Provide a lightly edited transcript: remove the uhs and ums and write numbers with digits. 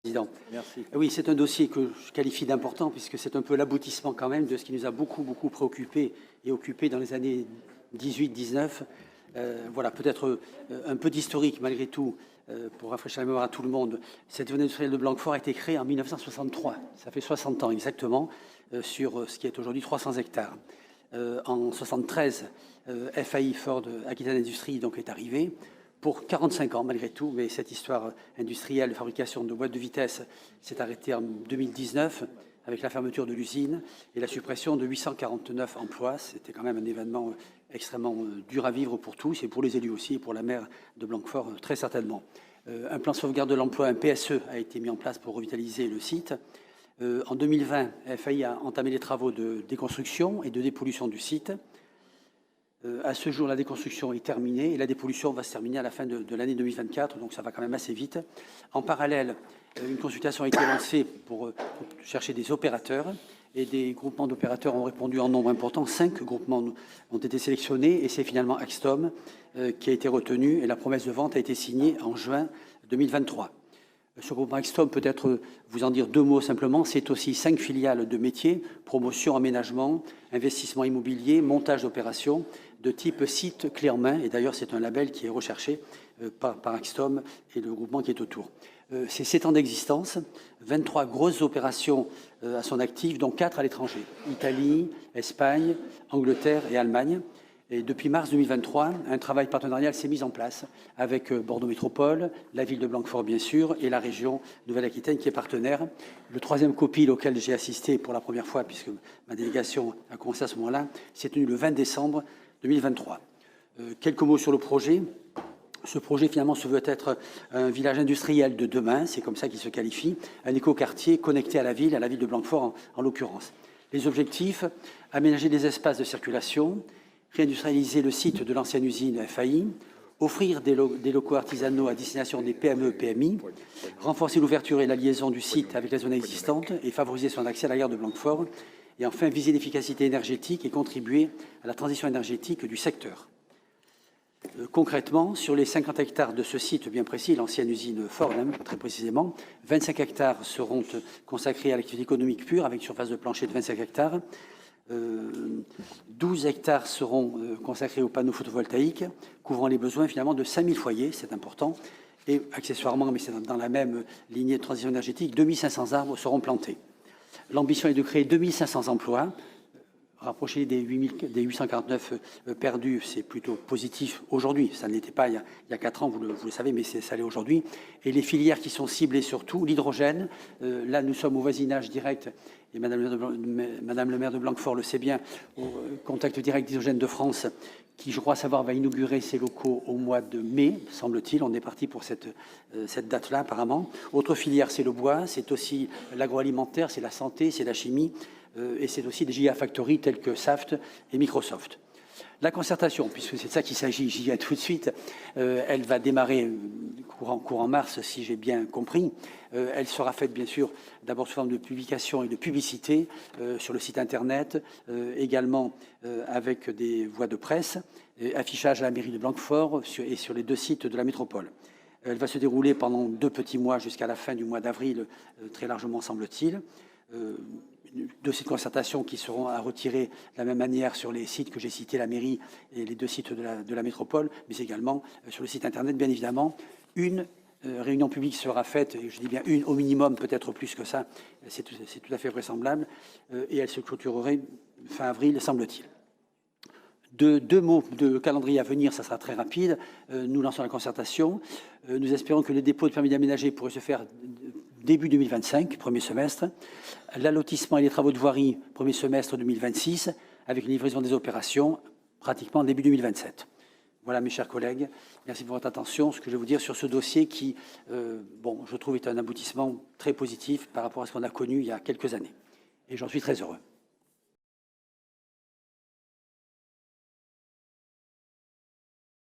Président. Merci. Oui, c'est un dossier que je qualifie d'important puisque c'est un peu l'aboutissement quand même de ce qui nous a beaucoup préoccupé et occupé dans les années 18-19. Voilà, peut-être un peu d'historique malgré tout pour rafraîchir la mémoire à tout le monde. Cette zone industrielle de Blanquefort a été créée en 1963. Ça fait 60 ans exactement sur ce qui est aujourd'hui 300 hectares. En 73, FAI Ford Aquitaine Industrie donc est arrivé pour 45 ans malgré tout, mais cette histoire industrielle de fabrication de boîtes de vitesse s'est arrêtée en 2019 avec la fermeture de l'usine et la suppression de 849 emplois. C'était quand même un événement extrêmement dur à vivre pour tous et pour les élus aussi, et pour la maire de Blanquefort très certainement. Un plan de sauvegarde de l'emploi, un PSE, a été mis en place pour revitaliser le site. En 2020, FAI a entamé les travaux de déconstruction et de dépollution du site. À ce jour, la déconstruction est terminée et la dépollution va se terminer à la fin de l'année 2024, donc ça va quand même assez vite. En parallèle, une consultation a été lancée pour chercher des opérateurs et des groupements d'opérateurs ont répondu en nombre important. 5 groupements ont été sélectionnés et c'est finalement Axtom qui a été retenu et la promesse de vente a été signée en juin 2023. Ce groupement Axtom, peut-être vous en dire 2 mots simplement, c'est aussi 5 filiales de métiers, promotion, aménagement, investissement immobilier, montage d'opérations de type site clé en main. Et d'ailleurs, c'est un label qui est recherché par Axtom et le groupement qui est autour. C'est 7 ans d'existence, 23 grosses opérations à son actif, dont 4 à l'étranger. Italie, Espagne, Angleterre et Allemagne. Et depuis mars 2023, un travail partenarial s'est mis en place avec Bordeaux Métropole, la ville de Blanquefort bien sûr, et la région Nouvelle-Aquitaine qui est partenaire. Le 3e COPIL auquel j'ai assisté pour la première fois, puisque ma délégation a commencé à ce moment-là, s'est tenu le 20 décembre 2023. Quelques mots sur le projet. Ce projet, finalement, se veut être un village industriel de demain, c'est comme ça qu'il se qualifie, un écoquartier connecté à la ville de Blanquefort en l'occurrence. Les objectifs, aménager des espaces de circulation, réindustrialiser le site de l'ancienne usine FAI, offrir des locaux artisanaux à destination des PME, PMI, renforcer l'ouverture et la liaison du site avec la zone existante et favoriser son accès à la gare de Blanquefort, et enfin viser l'efficacité énergétique et contribuer à la transition énergétique du secteur. Concrètement, sur les 50 hectares de ce site bien précis, l'ancienne usine Ford, très précisément, 25 hectares seront consacrés à l'activité économique pure avec une surface de plancher de 25 hectares. 12 hectares seront consacrés aux panneaux photovoltaïques, couvrant les besoins finalement de 5000 foyers, c'est important. Et accessoirement, mais c'est dans la même lignée de transition énergétique, 2500 arbres seront plantés. L'ambition est de créer 2500 emplois. Rapprocher des 849 perdus, c'est plutôt positif aujourd'hui. Ça n'était pas il y a 4 ans, vous le savez, mais ça l'est aujourd'hui. Et les filières qui sont ciblées surtout, l'hydrogène. Là, nous sommes au voisinage direct, et Madame le maire de Blanquefort le sait bien, au contact direct d'Hydrogène de France, qui, je crois savoir, va inaugurer ses locaux au mois de mai, semble-t-il. On est parti pour cette date-là, apparemment. Autre filière, c'est le bois, c'est aussi l'agroalimentaire, c'est la santé, c'est la chimie. Et c'est aussi des gigafactories telles que Saft et Microsoft. La concertation, puisque c'est de ça qu'il s'agit, j'y viens tout de suite, elle va démarrer courant mars, si j'ai bien compris. Elle sera faite, bien sûr, d'abord sous forme de publication et de publicité sur le site Internet, également avec des voies de presse, affichage à la mairie de Blanquefort et sur les 2 sites de la métropole. Elle va se dérouler pendant 2 petits mois jusqu'à la fin du mois d'avril, très largement, semble-t-il. Dossiers de concertation qui seront à retirer de la même manière sur les sites que j'ai cités, la mairie et les 2 sites de la métropole, mais également sur le site Internet, bien évidemment. Une réunion publique sera faite, et je dis bien une au minimum, peut-être plus que ça, c'est tout à fait vraisemblable, et elle se clôturerait fin avril, semble-t-il. 2 mots de calendrier à venir, ça sera très rapide. Nous lançons la concertation. Nous espérons que le dépôt de permis d'aménager pourrait se faire début 2025, premier semestre. L'allotissement et les travaux de voirie, premier semestre 2026, avec une livraison des opérations pratiquement début 2027. Voilà, mes chers collègues, merci pour votre attention. Ce que je vais vous dire sur ce dossier qui, je trouve, est un aboutissement très positif par rapport à ce qu'on a connu il y a quelques années. Et j'en suis très heureux.